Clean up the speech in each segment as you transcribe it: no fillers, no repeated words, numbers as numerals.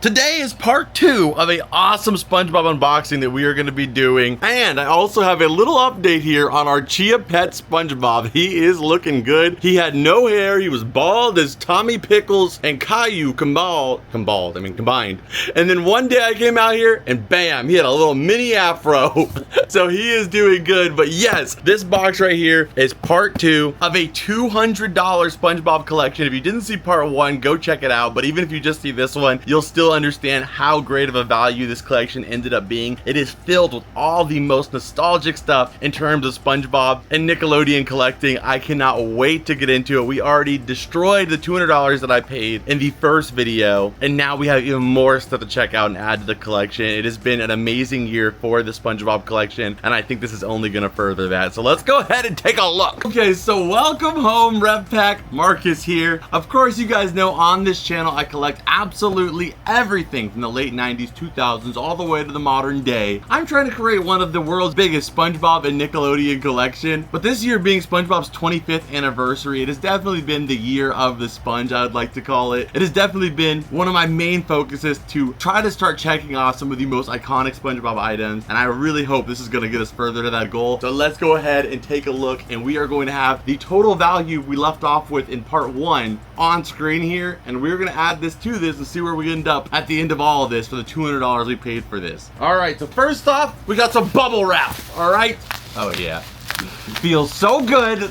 Today is part 2 of an awesome SpongeBob unboxing that we are going to be doing. And I also have a little update here on our Chia Pet SpongeBob. He is looking good. He had no hair. He was bald as Tommy Pickles and Caillou combined. And then one day I came out here and bam, he had a little mini afro. So he is doing good. But yes, this box right here is part 2 of a $200 SpongeBob collection. If you didn't see part 1, go check it out. But even if you just see this one, you'll still understand how great of a value this collection ended up being. It is filled with all the most nostalgic stuff in terms of SpongeBob and Nickelodeon collecting. I cannot wait to get into it. We already destroyed the $200 that I paid in the first video, and now we have even more stuff to check out and add to the collection. It has been an amazing year for the SpongeBob collection, and I think this is only going to further that. So let's go ahead and take a look. Okay, so welcome home, Rev Pack. Marcus here. Of course, you guys know on this channel I collect absolutely everything from the late 90s, 2000s, all the way to the modern day. I'm trying to create one of the world's biggest SpongeBob and Nickelodeon collection, but this year being SpongeBob's 25th anniversary, it has definitely been the year of the sponge, I would like to call it. It has definitely been one of my main focuses to try to start checking off some of the most iconic SpongeBob items, and I really hope this is going to get us further to that goal. So let's go ahead and take a look, and we are going to have the total value we left off with in part 1 on screen here, and we're going to add this to this and see where we end up at the end of all of this for the $200 we paid for this. All right, so first off, we got some bubble wrap. All right. Oh yeah, feels so good.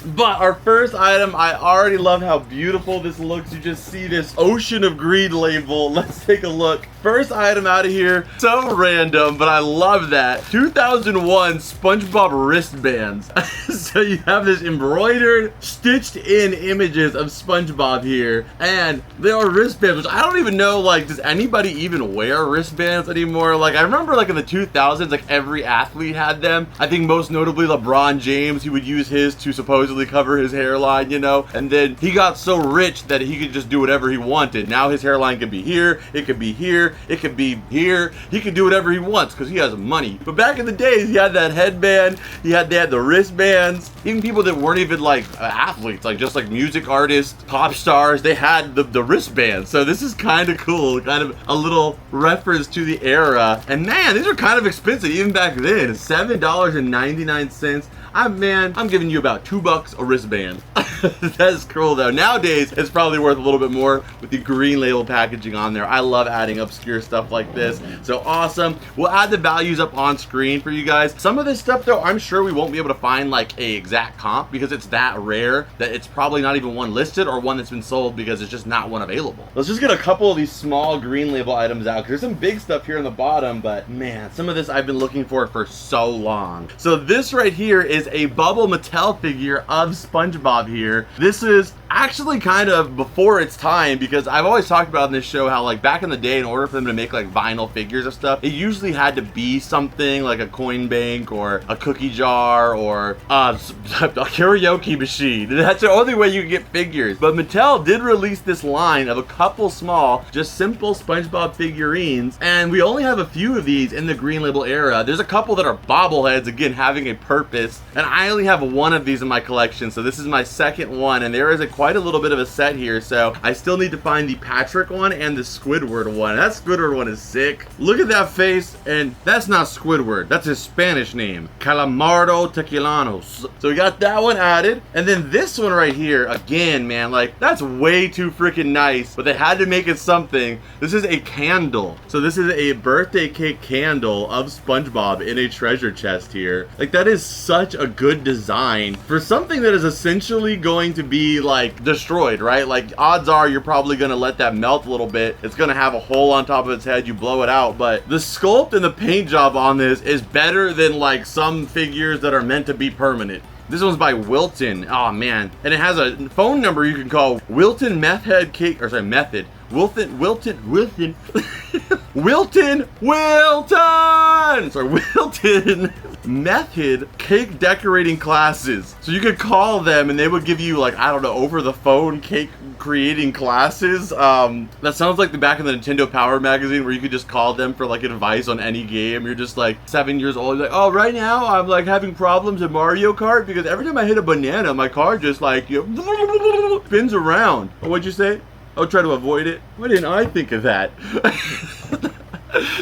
But our first item, I already love how beautiful this looks. You just see this ocean of green label. Let's take a look. First item out of here, so random, but I love that. 2001 SpongeBob wristbands. So you have this embroidered, stitched in images of SpongeBob here, and they are wristbands, which I don't even know, like, does anybody even wear wristbands anymore? Like, I remember, like, in the 2000s, like, every athlete had them. I think most notably LeBron James, he would use his to supposedly cover his hairline, you know, and then he got so rich that he could just do whatever he wanted. Now his hairline can be here, it could be here, it could be here. He can do whatever he wants because he has money. But back in the days, he had that headband, they had the wristbands. Even people that weren't even like athletes, like just like music artists, pop stars, they had the wristbands. So this is kind of cool, kind of a little reference to the era. And man, these are kind of expensive even back then. $7.99. I'm giving you about $2 a wristband. That's cool though. Nowadays, it's probably worth a little bit more with the green label packaging on there. I love adding obscure stuff like this. So awesome. We'll add the values up on screen for you guys. Some of this stuff though, I'm sure we won't be able to find like a exact comp because it's that rare that it's probably not even one listed or one that's been sold because it's just not one available. Let's just get a couple of these small green label items out because there's some big stuff here on the bottom, but man, some of this I've been looking for so long. So this right here is a bubble Mattel figure of SpongeBob here. This is actually kind of before its time because I've always talked about in this show how like back in the day, in order for them to make like vinyl figures of stuff, it usually had to be something like a coin bank or a cookie jar or a karaoke machine. That's the only way you can get figures. But Mattel did release this line of a couple small, just simple SpongeBob figurines, and we only have a few of these in the green label era. There's a couple that are bobbleheads, again having a purpose, and I only have one of these in my collection, so this is my second one, and there is quite a little bit of a set here, so I still need to find the Patrick one and the Squidward one. That Squidward one is sick. Look at that face, and that's not Squidward, that's his Spanish name, Calamardo Tequilanos. So we got that one added, and then this one right here, again, man, like that's way too freaking nice, but they had to make it something. This is a candle, so this is a birthday cake candle of SpongeBob in a treasure chest here. Like that is such a good design for something that is essentially going to be like destroyed, right? Like odds are you're probably gonna let that melt a little bit. It's gonna have a hole on top of its head, you blow it out, but the sculpt and the paint job on this is better than like some figures that are meant to be permanent. This one's by Wilton. Oh man. And it has a phone number you can call. Wilton Method Cake, or sorry, Method. Wilton. Sorry, Wilton Method cake decorating classes. So you could call them and they would give you like, I don't know, over the phone cake creating classes. That sounds like the back of the Nintendo Power magazine where you could just call them for like advice on any game. You're just like 7 years old, you're like, oh, right now I'm like having problems in Mario Kart because every time I hit a banana, my car just like spins around. What'd you say? I'll try to avoid it. Why didn't I think of that?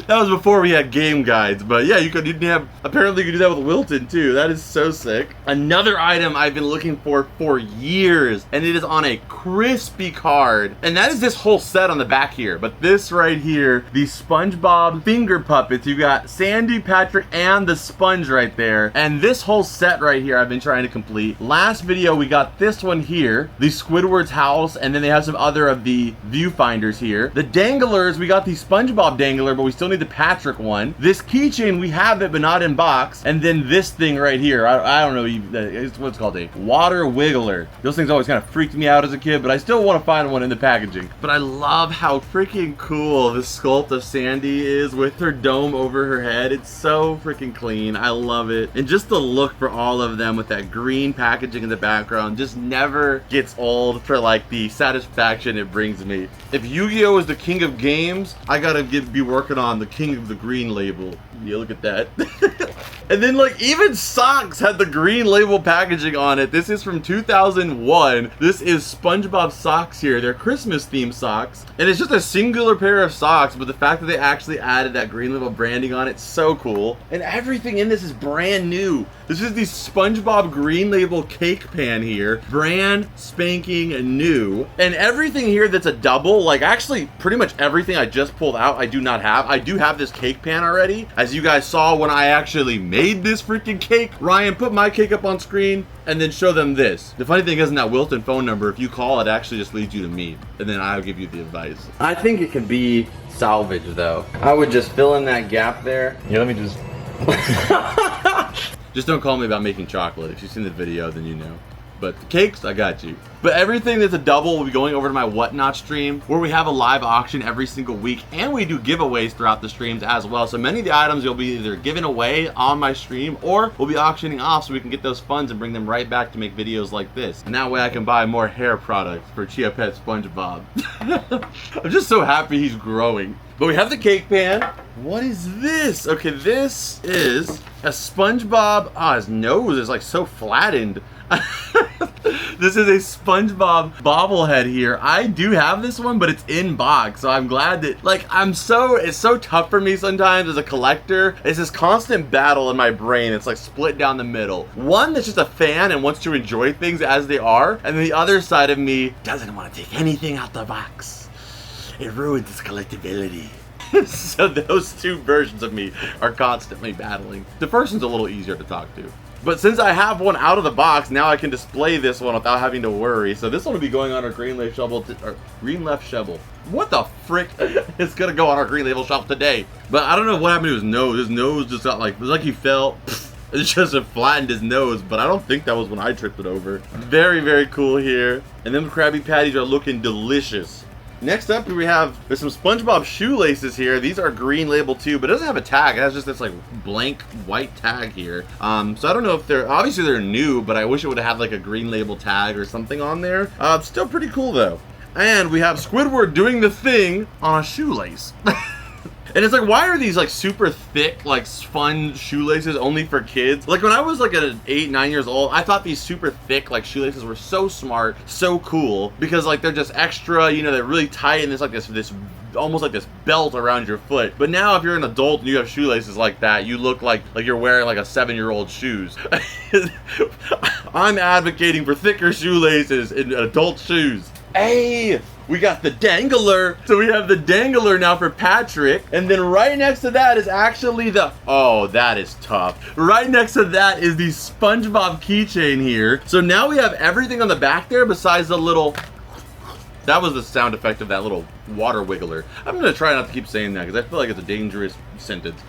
That was before we had game guides, but yeah, you didn't have, apparently you could do that with Wilton too. That is so sick. Another item I've been looking for years, and it is on a crispy card, and that is this whole set on the back here. But this right here, the SpongeBob finger puppets, you got Sandy, Patrick, and the sponge right there, and this whole set right here I've been trying to complete. Last video we got this one here, the Squidward's house, and then they have some other of the viewfinders here. The danglers, we got the SpongeBob dangler, but we still need the Patrick one. This keychain, we have it, but not in box. And then this thing right here, I don't know, it's what's called a water wiggler. Those things always kind of freaked me out as a kid, but I still want to find one in the packaging. But I love how freaking cool the sculpt of Sandy is with her dome over her head. It's so freaking clean. I love it. And just the look for all of them with that green packaging in the background just never gets old for like the satisfaction it brings me. If Yu-Gi-Oh is the king of games, I gotta be working on the king of the green label. Yeah, look at that. And then like even socks had the green label packaging on it. This is from 2001. This is SpongeBob socks here. They're Christmas themed socks. And it's just a singular pair of socks, but the fact that they actually added that green label branding on it's so cool. And everything in this is brand new. This is the SpongeBob green label cake pan here. Brand spanking new. And everything here that's a double, like actually pretty much everything I just pulled out I do not have. I do have this cake pan already. As you guys saw when I actually made this freaking cake. Ryan, put my cake up on screen and then show them this. The funny thing is in that Wilton phone number, if you call, it actually just leads you to me. And then I'll give you the advice. I think it can be salvaged though. I would just fill in that gap there. Yeah, let me just... Just don't call me about making chocolate. If you've seen the video, then you know. But the cakes, I got you. But everything that's a double will be going over to my Whatnot stream, where we have a live auction every single week, and we do giveaways throughout the streams as well. So many of the items you'll be either giving away on my stream, or we'll be auctioning off so we can get those funds and bring them right back to make videos like this. And that way I can buy more hair products for Chia Pet SpongeBob. I'm just so happy he's growing. But we have the cake pan. What is this? Okay, this is a SpongeBob. Ah, his nose is like so flattened. This is a SpongeBob bobblehead here. I do have this one, but it's in box, so I'm glad that, like, it's so tough for me sometimes as a collector. It's this constant battle in my brain. It's like split down the middle. One that's just a fan and wants to enjoy things as they are, and then the other side of me doesn't want to take anything out the box. It ruins its collectability. So those two versions of me are constantly battling. The first one's a little easier to talk to. But since I have one out of the box, now I can display this one without having to worry. So this one will be going on our green left shovel. What the frick? It's gonna go on our green label shop today. But I don't know what happened to his nose. His nose just got like, it was like he fell. It just flattened his nose, but I don't think that was when I tripped it over. Very, very cool here. And them Krabby Patties are looking delicious. Next up, there's some SpongeBob shoelaces here. These are green label too, but it doesn't have a tag. It has just this like blank white tag here. So I don't know if obviously they're new, but I wish it would have had like a green label tag or something on there. Still pretty cool though. And we have Squidward doing the thing on a shoelace. And it's like, why are these like super thick, like fun shoelaces only for kids? Like when I was like at 8, 9 years old, I thought these super thick like shoelaces were so smart, so cool, because like they're just extra, you know, they're really tight and there's like this almost like this belt around your foot. But now if you're an adult and you have shoelaces like that, you look like you're wearing like a 7-year-old shoes. I'm advocating for thicker shoelaces in adult shoes. Hey, we got the dangler. So we have the dangler now for Patrick. And then right next to that is actually oh, that is tough. Right next to that is the SpongeBob keychain here. So now we have everything on the back there besides the little... That was the sound effect of that little water wiggler. I'm gonna try not to keep saying that because I feel like it's a dangerous sentence.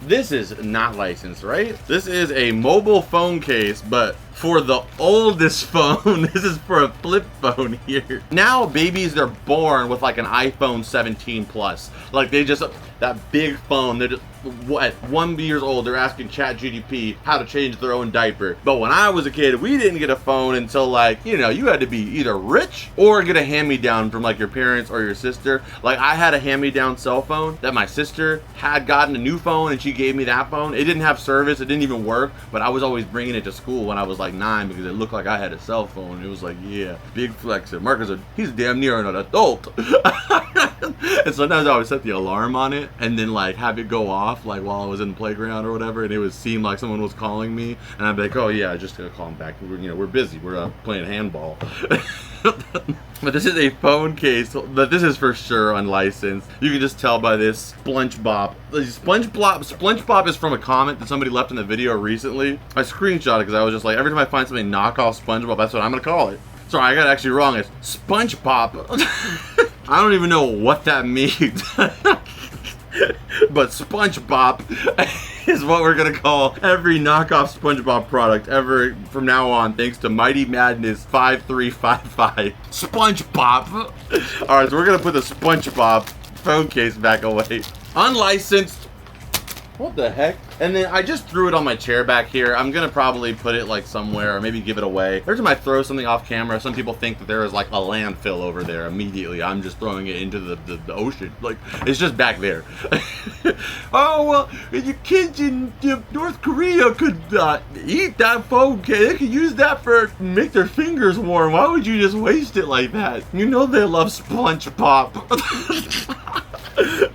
This is not licensed, right? This is a mobile phone case, but for the oldest phone. This is for a flip phone here. Now babies, they're born with like an iPhone 17 Plus. Like they just, that big phone, they're just, what, 1 year old, they're asking ChatGPT how to change their own diaper. But when I was a kid, we didn't get a phone until like, you know, you had to be either rich or get a hand-me-down from like like your parents or your sister. Like I had a hand-me-down cell phone that my sister had gotten a new phone and she gave me that phone. It didn't have service, it didn't even work, but I was always bringing it to school when I was like 9 because it looked like I had a cell phone. It was like, yeah, big flexer. Marcus, he's damn near an adult. And sometimes I always set the alarm on it and then like have it go off like while I was in the playground or whatever, and it would seem like someone was calling me, and I'd be like, oh yeah, just gonna call him back. We're busy. We're playing handball. But this is a phone case, but this is for sure unlicensed. You can just tell by this SpongeBob. SpongeBob is from a comment that somebody left in the video recently. I screenshot it because I was just like, every time I find something knockoff SpongeBob, that's what I'm gonna call it. Sorry, I got it actually wrong. It's SpongeBob. I don't even know what that means. But SpongeBob is what we're gonna call every knockoff SpongeBob product ever from now on, thanks to Mighty Madness 5355. SpongeBob. Alright, so we're gonna put the SpongeBob phone case back away. Unlicensed. What the heck? And then I just threw it on my chair back here. I'm gonna probably put it like somewhere or maybe give it away. Every time I throw something off camera, some people think that there is like a landfill over there immediately. I'm just throwing it into the ocean. Like, it's just back there. Oh, well, your kids in North Korea could eat that phone case. They could use that for make their fingers warm. Why would you just waste it like that? You know they love SpongeBob.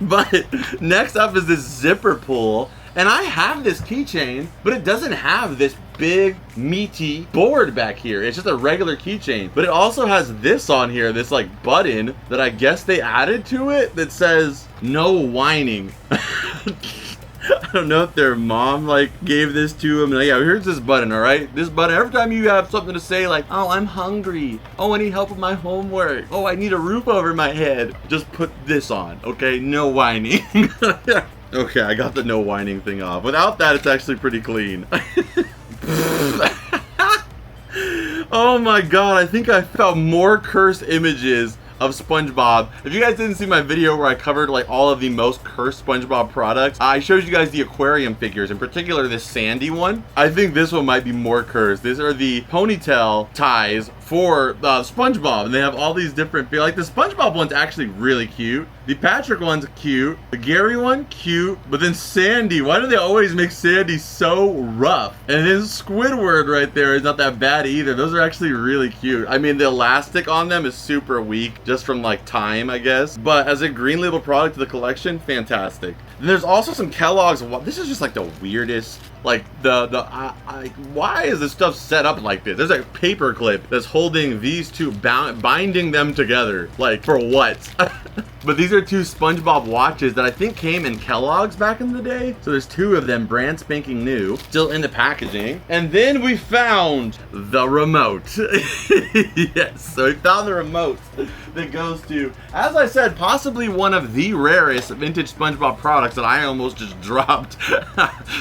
But next up is this zipper pull. And I have this keychain, but it doesn't have this big, meaty board back here. It's just a regular keychain. But it also has this on here, this like button that I guess they added to it that says, no whining. I don't know if their mom like gave this to him. And yeah, here's this button, all right? This button, every time you have something to say like, oh, I'm hungry. Oh, I need help with my homework. Oh, I need a roof over my head. Just put this on, okay? No whining. Okay, I got the no whining thing off. Without that, it's actually pretty clean. Oh my god, I think I found more cursed images of SpongeBob. If you guys didn't see my video where I covered like all of the most cursed SpongeBob products, I showed you guys the aquarium figures, in particular this Sandy one. I think this one might be more cursed. These are the ponytail ties for SpongeBob, and they have all these different, like the SpongeBob one's actually really cute. The Patrick one's cute. The Gary one, cute. But then Sandy, why do they always make Sandy so rough? And then Squidward right there is not that bad either. Those are actually really cute. I mean, the elastic on them is super weak, just from like time, I guess. But as a green label product to the collection, fantastic. And there's also some Kellogg's. This is just like the weirdest. Like why is this stuff set up like this? There's a paper clip that's holding these two, binding them together. Like, for what? But these are two SpongeBob watches that I think came in Kellogg's back in the day. So there's two of them, brand spanking new, still in the packaging. And then we found the remote. Yes, so we found the remote that goes to, as I said, possibly one of the rarest vintage SpongeBob products that I almost just dropped.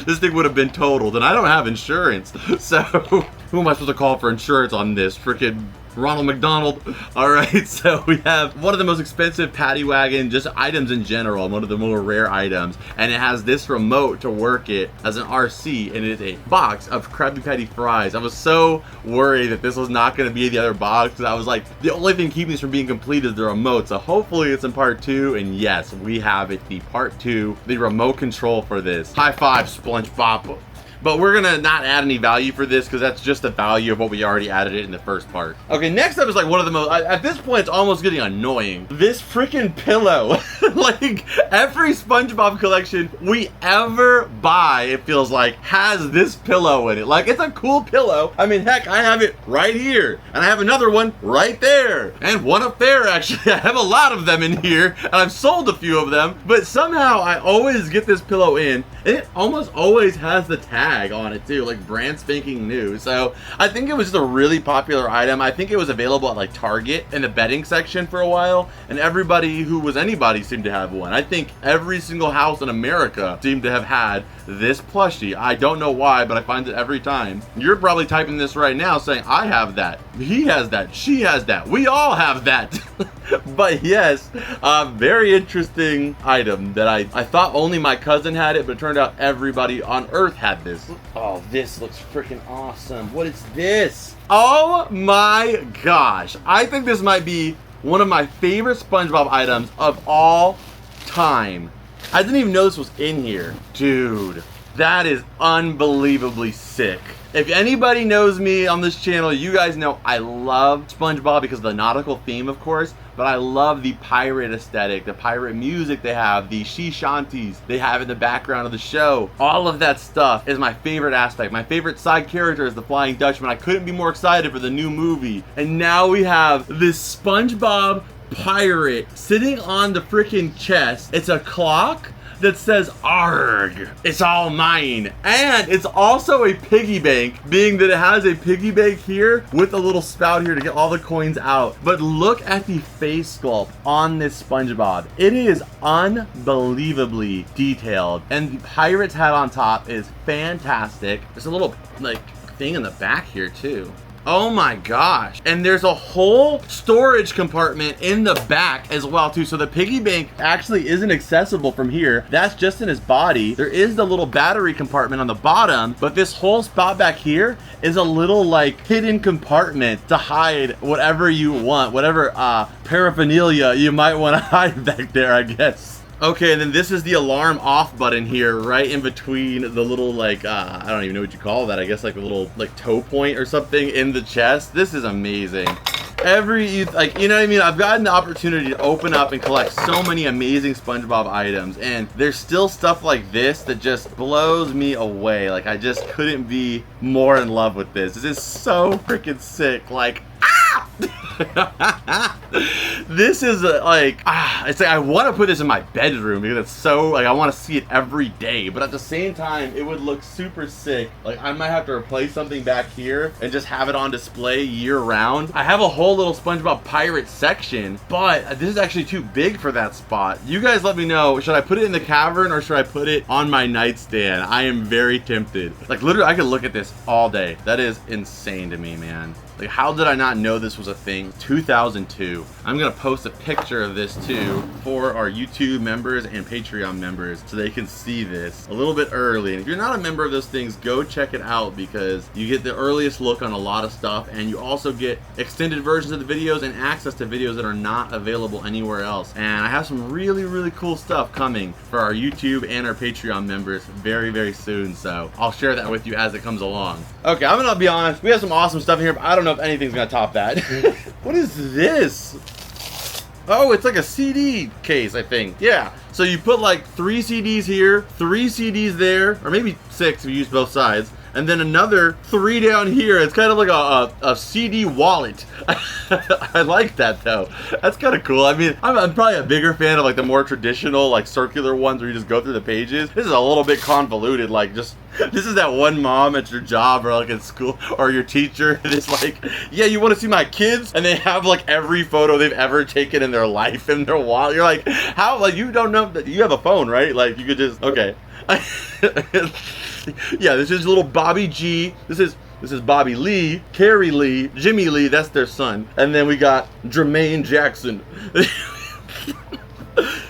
This thing would have been totaled, and I don't have insurance. So who am I supposed to call for insurance on this? Freaking Ronald McDonald. All right, so we have one of the most expensive paddy wagon, just items in general, one of the more rare items, and it has this remote to work it as an RC, and it is a box of Krabby Patty fries. I was so worried that this was not going to be the other box, because I was like, the only thing keeping this from being complete is the remote, so hopefully it's in part 2, and yes, we have it, the part 2, the remote control for this. High five, SpongeBob. But we're gonna not add any value for this because that's just the value of what we already added it in the first part. Okay, next up is like one of the most, at this point it's almost getting annoying. This freaking pillow. Like every SpongeBob collection we ever buy, it feels like, has this pillow in it. Like, it's a cool pillow. I mean, heck, I have it right here. And I have another one right there. And one up there, actually. I have a lot of them in here. And I've sold a few of them. But somehow I always get this pillow in. And it almost always has the tag on it too, like brand spanking new. So I think it was just a really popular item. I think it was available at like Target in the bedding section for a while, and everybody who was anybody seemed to have one. I think every single house in America seemed to have had this plushie. I don't know why, but I find it every time. You're probably typing this right now saying, I have that, he has that, she has that, we all have that. But yes, very interesting item that I thought only my cousin had it, but it turned out everybody on earth had this. Oh, this looks freaking awesome. What is this? Oh my gosh. I think this might be one of my favorite SpongeBob items of all time. I didn't even know this was in here. Dude, that is unbelievably sick. If anybody knows me on this channel, you guys know I love SpongeBob because of the nautical theme, of course, but I love the pirate aesthetic, the pirate music they have, the sea shanties they have in the background of the show. All of that stuff is my favorite aspect. My favorite side character is the Flying Dutchman. I couldn't be more excited for the new movie. And now we have this SpongeBob pirate sitting on the freaking chest. It's a clock that says ARG, it's all mine. And it's also a piggy bank, being that it has a piggy bank here with a little spout here to get all the coins out. But look at the face sculpt on this SpongeBob. It is unbelievably detailed. And the pirate's hat on top is fantastic. There's a little like thing in the back here too. Oh my gosh. And there's a whole storage compartment in the back as well too. So the piggy bank actually isn't accessible from here. That's just in his body. There is the little battery compartment on the bottom, but this whole spot back here is a little like hidden compartment to hide whatever you want, whatever paraphernalia you might want to hide back there, I guess. Okay, and then this is the alarm off button here, right in between the little like, I don't even know what you call that. I guess like a little like toe point or something in the chest. This is amazing. Like, you know what I mean? I've gotten the opportunity to open up and collect so many amazing SpongeBob items, and there's still stuff like this that just blows me away. Like, I just couldn't be more in love with this. This is so freaking sick. Like, this is it's like I want to put this in my bedroom because it's so like I want to see it every day, but at the same time it would look super sick. Like I might have to replace something back here and just have it on display year round. I have a whole little SpongeBob pirate section, but this is actually too big for that spot. You guys let me know, should I put it in the cavern or should I put it on my nightstand? I am very tempted. Like literally I could look at this all day. That is insane to me, man. Like, how did I not know this was a thing? 2002. I'm gonna post a picture of this too for our YouTube members and Patreon members so they can see this a little bit early. And if you're not a member of those things, go check it out because you get the earliest look on a lot of stuff, and you also get extended versions of the videos and access to videos that are not available anywhere else. And I have some really, really cool stuff coming for our YouTube and our Patreon members very, very soon. So I'll share that with you as it comes along. Okay, I'm gonna be honest. We have some awesome stuff in here, but I don't know if anything's gonna top that. What is this? Oh, it's like a CD case, I think. Yeah. So you put like 3 CDs here, 3 CDs there, or maybe 6 if you use both sides, and then another 3 down here. It's kind of like a CD wallet. I like that though. That's kind of cool. I mean, I'm probably a bigger fan of like the more traditional, like circular ones where you just go through the pages. This is a little bit convoluted. Like just, this is that one mom at your job or like at school or your teacher. It's like, yeah, you want to see my kids? And they have like every photo they've ever taken in their life in their wallet. You're like, how? Like you don't know that you have a phone, right? Like you could just, okay. Yeah, this is little Bobby G. This is Bobby Lee, Carrie Lee, Jimmy Lee, that's their son. And then we got Jermaine Jackson.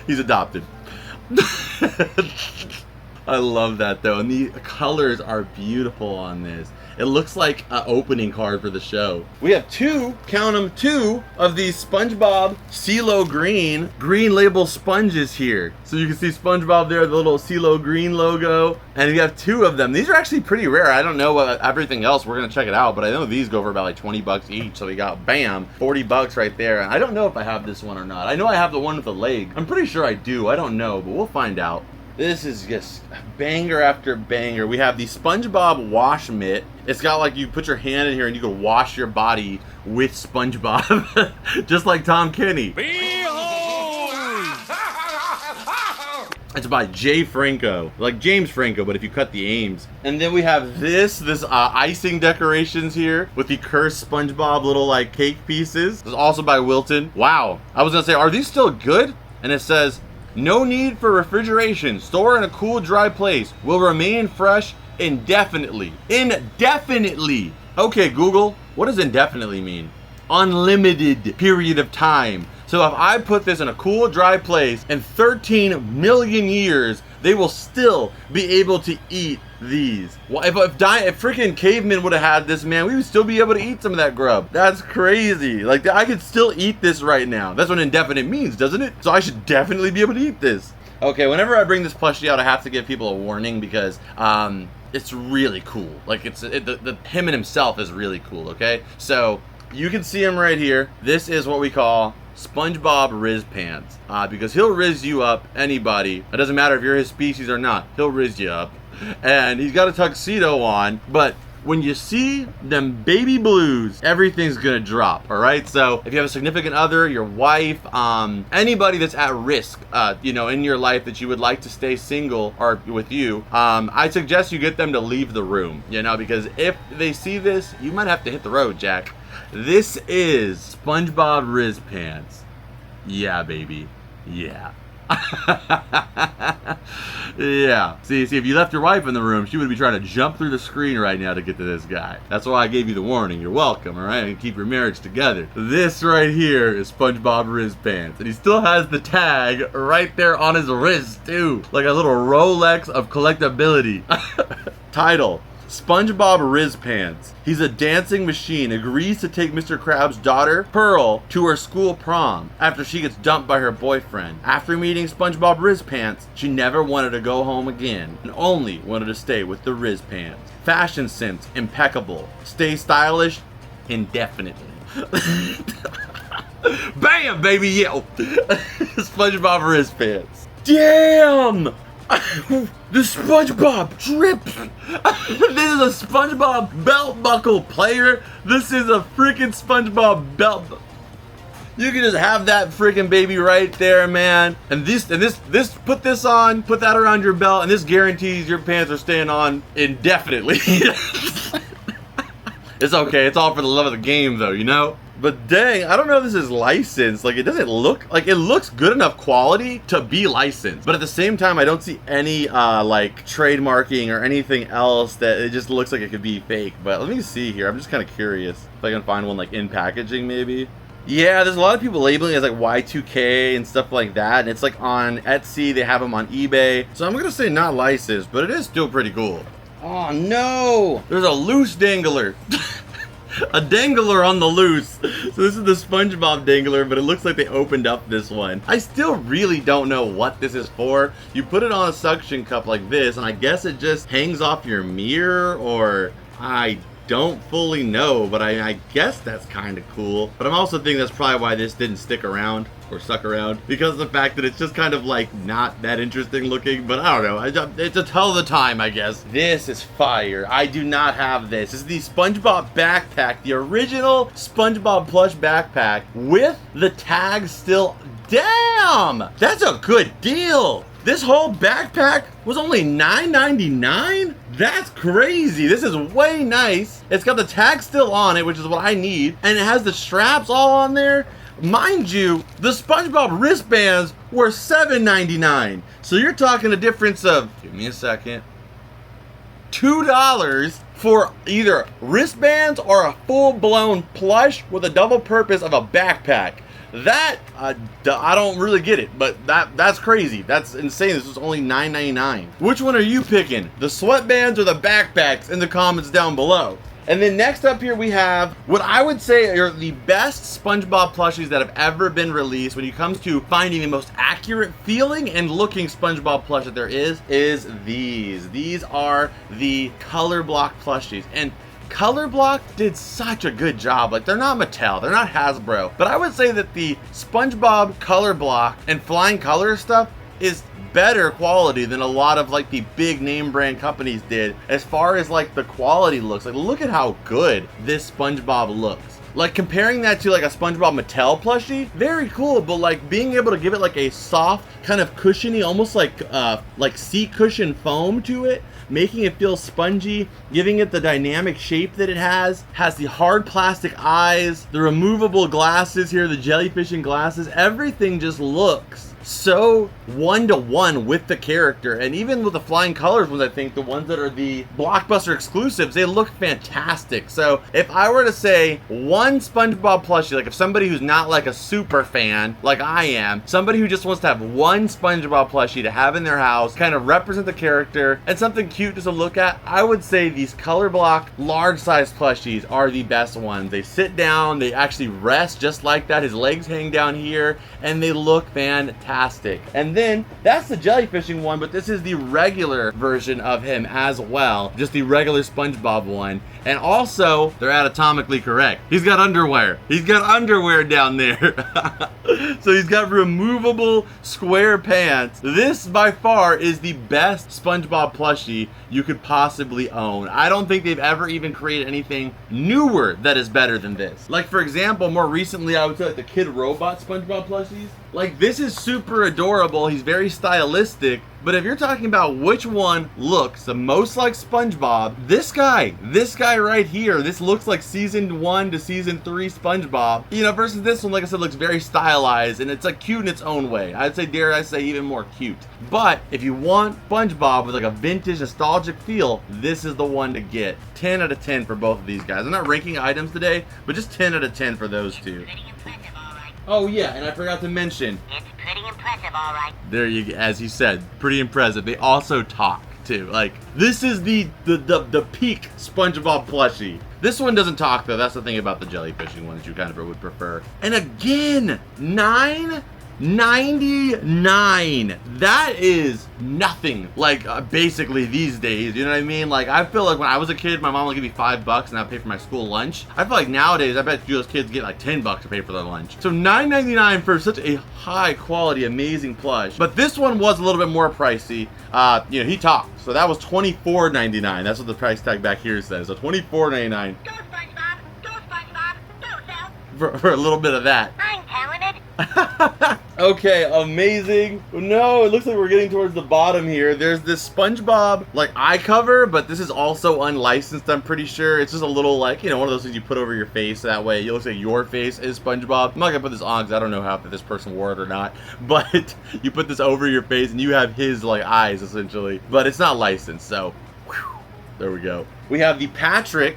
He's adopted. I love that though, and the colors are beautiful on this. It looks like an opening card for the show. We have 2, count them, 2 of these SpongeBob CeeLo green label sponges here. So you can see SpongeBob there, the little CeeLo Green logo, and we have 2 of them. These are actually pretty rare. I don't know what everything else, we're gonna check it out, but I know these go for about like 20 bucks each. So we got, bam, 40 bucks right there. And I don't know if I have this one or not. I know I have the one with the leg. I'm pretty sure I do, I don't know, but we'll find out. This is just banger after banger. We have the SpongeBob wash mitt. It's got like, you put your hand in here and you can wash your body with SpongeBob. Just like Tom Kenny. Behold! It's by Jay Franco. Like James Franco, but if you cut the Ames. And then we have this icing decorations here with the cursed SpongeBob little like cake pieces. This is also by Wilton. Wow. I was gonna say, are these still good? And it says, no need for refrigeration. Store in a cool, dry place. Will remain fresh indefinitely. Indefinitely. Okay, Google, what does indefinitely mean? Unlimited period of time. So if I put this in a cool, dry place, in 13 million years, they will still be able to eat these. Well, if freaking cavemen would have had this, man, we would still be able to eat some of that grub. That's crazy. Like, I could still eat this right now. That's what indefinite means, doesn't it? So I should definitely be able to eat this. Okay, whenever I bring this plushie out, I have to give people a warning because it's really cool. Like, him and himself is really cool, okay? So you can see him right here. This is what we call SpongeBob Riz Pants, because he'll riz you up, anybody. It doesn't matter if you're his species or not, he'll riz you up. And he's got a tuxedo on, but when you see them baby blues, everything's gonna drop, all right? So if you have a significant other, your wife, anybody that's at risk, you know, in your life that you would like to stay single or with you, I suggest you get them to leave the room, you know, because if they see this, you might have to hit the road, Jack. This is SpongeBob Riz Pants. Yeah, baby. Yeah. Yeah. See, if you left your wife in the room, she would be trying to jump through the screen right now to get to this guy. That's why I gave you the warning. You're welcome, all right? And keep your marriage together. This right here is SpongeBob Riz Pants. And he still has the tag right there on his wrist, too. Like a little Rolex of collectability. Title: SpongeBob Riz Pants. He's a dancing machine, agrees to take Mr. Krabs' daughter, Pearl, to her school prom after she gets dumped by her boyfriend. After meeting SpongeBob Riz Pants, she never wanted to go home again and only wanted to stay with the Riz Pants. Fashion sense, impeccable. Stay stylish, indefinitely. Bam, baby, yo! SpongeBob Riz Pants. Damn! The SpongeBob drips. This is a SpongeBob belt buckle, player. This is a freaking SpongeBob belt. You can just have that freaking baby right there, man. And this, put this on, put that around your belt, and this guarantees your pants are staying on indefinitely. It's okay. It's all for the love of the game, though, you know? But dang, I don't know if this is licensed. Like, it doesn't look like it looks good enough quality to be licensed. But at the same time, I don't see any like trademarking or anything else that it just looks like it could be fake. But let me see here. I'm just kind of curious if I can find one like in packaging maybe. Yeah, there's a lot of people labeling it as like Y2K and stuff like that. And it's like on Etsy, they have them on eBay. So I'm gonna say not licensed, but it is still pretty cool. Oh no, there's a loose dangler. A dangler on the loose. So this is the SpongeBob dangler, but it looks like they opened up this one. I still really don't know what this is for. You put it on a suction cup like this, and I guess it just hangs off your mirror, or I don't fully know, but I guess that's kind of cool. But I'm also thinking that's probably why this didn't stick around or suck around, because of the fact that it's just kind of like not that interesting looking. But I don't know, it's a tell of the time, I guess. This is fire. I do not have this. This is the SpongeBob backpack, the original SpongeBob plush backpack with the tag still. Damn, that's a good deal. This whole backpack was only $9.99? That's crazy. This is way nice. It's got the tag still on it, which is what I need, and it has the straps all on there. Mind you, the SpongeBob wristbands were $7.99. So you're talking a difference of, give me a second, $2 for either wristbands or a full-blown plush with a double purpose of a backpack. That, I don't really get it, but that's crazy. That's insane. This was only $9.99. Which one are you picking? The sweatbands or the backpacks? In the comments down below. And then next up here we have what I would say are the best SpongeBob plushies that have ever been released when it comes to finding the most accurate feeling and looking SpongeBob plush that there is these. These are the color block plushies. And Color Block did such a good job. Like, they're not Mattel, they're not Hasbro, but I would say that the SpongeBob Color Block and Flying Color stuff is better quality than a lot of like the big name brand companies did as far as like the quality looks. Like, look at how good this SpongeBob looks. Like, comparing that to like a SpongeBob Mattel plushie, very cool, but like being able to give it like a soft, kind of cushiony, almost like seat cushion foam to it, making it feel spongy, giving it the dynamic shape that it has the hard plastic eyes, the removable glasses here, the jellyfishing glasses, everything just looks so one-to-one with the character. And even with the flying colors ones, I think the ones that are the Blockbuster exclusives, they look fantastic. So if I were to say one SpongeBob plushie, like if somebody who's not like a super fan like I am, somebody who just wants to have one SpongeBob plushie to have in their house, kind of represent the character and something cute just to look at, I would say these color block large size plushies are the best ones. They sit down, they actually rest just like that, his legs hang down here, and they look fantastic. And then that's the jellyfishing one, but this is the regular version of him as well, just the regular SpongeBob one. And also, they're anatomically correct. He's got underwear. He's got underwear down there. So he's got removable square pants. This by far is the best SpongeBob plushie you could possibly own. I don't think they've ever even created anything newer that is better than this. Like for example, more recently I would say like the Kid Robot SpongeBob plushies. Like this is super adorable. He's very stylistic. But if you're talking about which one looks the most like SpongeBob, this guy right here, this looks like season 1 to season 3 SpongeBob, you know, versus this one, like I said, looks very stylized and it's like cute in its own way. I'd say, dare I say, even more cute. But if you want SpongeBob with like a vintage nostalgic feel, this is the one to get. 10 out of 10 for both of these guys. I'm not ranking items today, but just 10 out of 10 for those two. Oh yeah, and I forgot to mention, it's pretty impressive, all right. There you, as you said, pretty impressive. They also talk too. Like this is the peak SpongeBob plushie. This one doesn't talk though. That's the thing about the jellyfishing ones you kind of would prefer. And again, $9.99. That is nothing. Like basically these days, you know what I mean? Like I feel like when I was a kid, my mom would give me $5 and I'd pay for my school lunch. I feel like nowadays, I bet you those kids get like $10 to pay for their lunch. So $9.99 for such a high quality, amazing plush. But this one was a little bit more pricey. You know, he talked. So that was $24.99. That's what the price tag back here says. So $24.99. Go SpongeBob! Go SpongeBob! Go Sal! For a little bit of that. I'm talented! Okay, amazing. No, it looks like we're getting towards the bottom here. There's this SpongeBob like eye cover, but this is also unlicensed, I'm pretty sure. It's just a little like, you know, one of those things you put over your face. That way it looks like your face is SpongeBob. I'm not gonna put this on because I don't know how if this person wore it or not. But you put this over your face and you have his like eyes essentially. But it's not licensed, so whew, there we go. We have the Patrick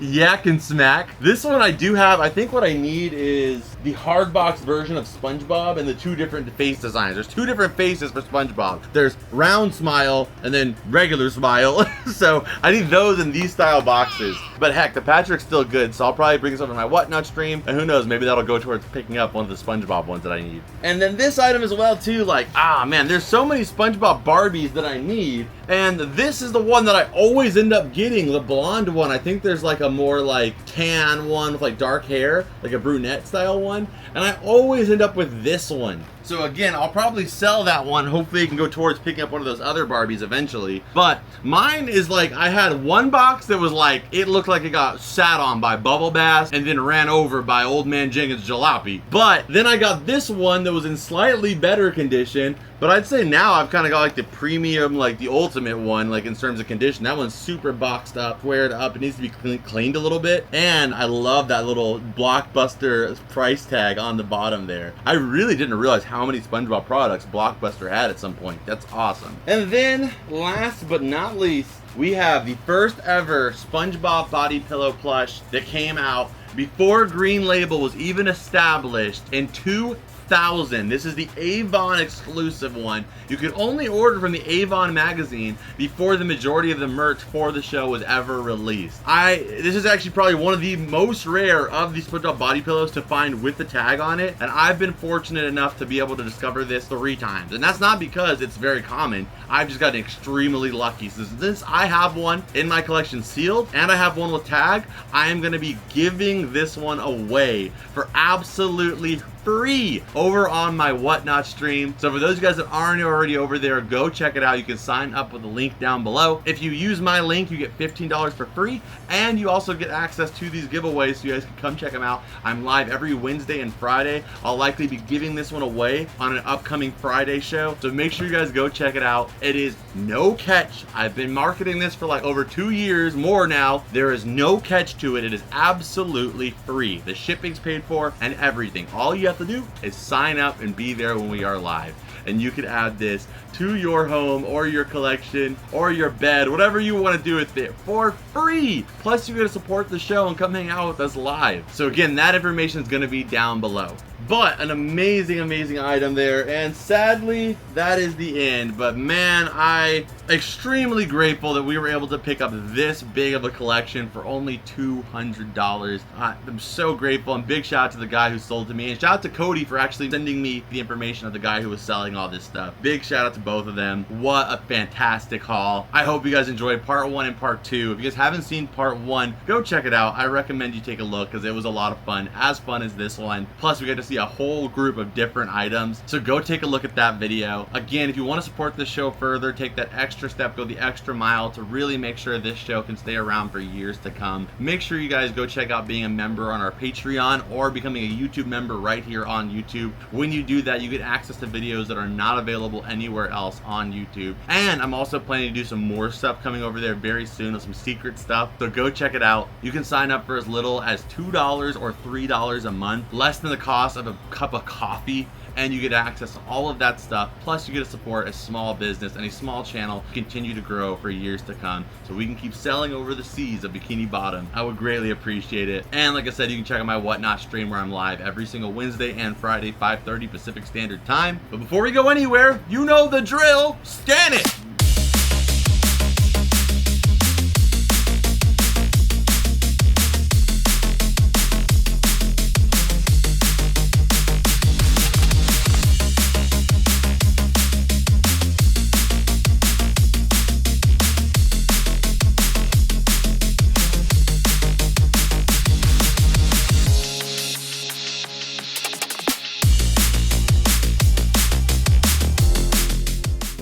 Yak and Smack. This one I do have. I think what I need is the hard box version of SpongeBob and the two different face designs. There's two different faces for SpongeBob. There's round smile and then regular smile. So I need those in these style boxes. But heck, the Patrick's still good, so I'll probably bring this over to my Whatnot stream, and who knows, maybe that'll go towards picking up one of the SpongeBob ones that I need. And then this item as well too, like, man, there's so many SpongeBob Barbies that I need, and this is the one that I always end up getting, the blonde one. I think there's like a more like tan one with like dark hair, like a brunette style one, and I always end up with this one. So again, I'll probably sell that one. Hopefully it can go towards picking up one of those other Barbies eventually. But mine is like, I had one box that was like, it looked like it got sat on by Bubble Bass and then ran over by Old Man Jenkins Jalopy. But then I got this one that was in slightly better condition. But I'd say now I've kind of got like the premium, like the ultimate one, like in terms of condition. That one's super boxed up, squared up. It needs to be cleaned a little bit. And I love that little Blockbuster price tag on the bottom there. I really didn't realize how many SpongeBob products Blockbuster had at some point. That's awesome. And then last but not least, we have the first ever SpongeBob body pillow plush that came out before Green Label was even established in 2000. This is the Avon exclusive one. You could only order from the Avon magazine before the majority of the merch for the show was ever released. This is actually probably one of the most rare of these SpongeBob body pillows to find with the tag on it, and I've been fortunate enough to be able to discover this 3 times. And that's not because it's very common. I've just gotten extremely lucky. So since I have one in my collection sealed and I have one with tag, I am going to be giving this one away for absolutely free over on my Whatnot stream. So for those of you guys that aren't already over there, go check it out. You can sign up with the link down below. If you use my link, you get $15 for free, and you also get access to these giveaways, so you guys can come check them out. I'm live every Wednesday and Friday. I'll likely be giving this one away on an upcoming Friday show, so make sure you guys go check it out. It is no catch. I've been marketing this for like over 2 years, more now. There is no catch to it. It is absolutely free. The shipping's paid for and everything. All you have to do is sign up and be there when we are live. And you can add this to your home or your collection or your bed, whatever you want to do with it, for free. Plus, you're going to support the show and come hang out with us live. So again, that information is going to be down below. But an amazing, amazing item there. And sadly, that is the end. But man, I extremely grateful that we were able to pick up this big of a collection for only $200. I'm so grateful, and big shout out to the guy who sold to me, and shout out to Cody for actually sending me the information of the guy who was selling all this stuff. Big shout out to both of them. What a fantastic haul. I hope you guys enjoyed part 1 and part 2. If you guys haven't seen part 1, go check it out. I recommend you take a look because it was a lot of fun as this one. Plus, we got to see a whole group of different items. So go take a look at that video. Again, if you want to support this show further, take that extra step, go the extra mile to really make sure this show can stay around for years to come. Make sure you guys go check out being a member on our Patreon or becoming a YouTube member right here on YouTube. When you do that, you get access to videos that are not available anywhere else on YouTube. And I'm also planning to do some more stuff coming over there very soon with some secret stuff. So go check it out. You can sign up for as little as $2 or $3 a month, less than the cost of a cup of coffee, and you get access to all of that stuff. Plus, you get to support a small business and a small channel to continue to grow for years to come, so we can keep selling over the seas of Bikini Bottom. I would greatly appreciate it. And like I said, you can check out my Whatnot stream where I'm live every single Wednesday and Friday, 5:30 Pacific Standard Time. But before we go anywhere, you know the drill. Scan it!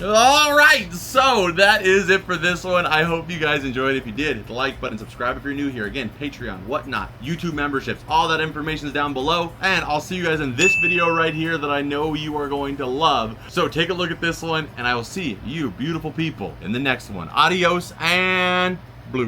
Alright, so that is it for this one. I hope you guys enjoyed. If you did, hit the like button, subscribe if you're new here. Again, Patreon, Whatnot, YouTube memberships, all that information is down below. And I'll see you guys in this video right here that I know you are going to love. So take a look at this one, and I will see you beautiful people in the next one. Adios and blue.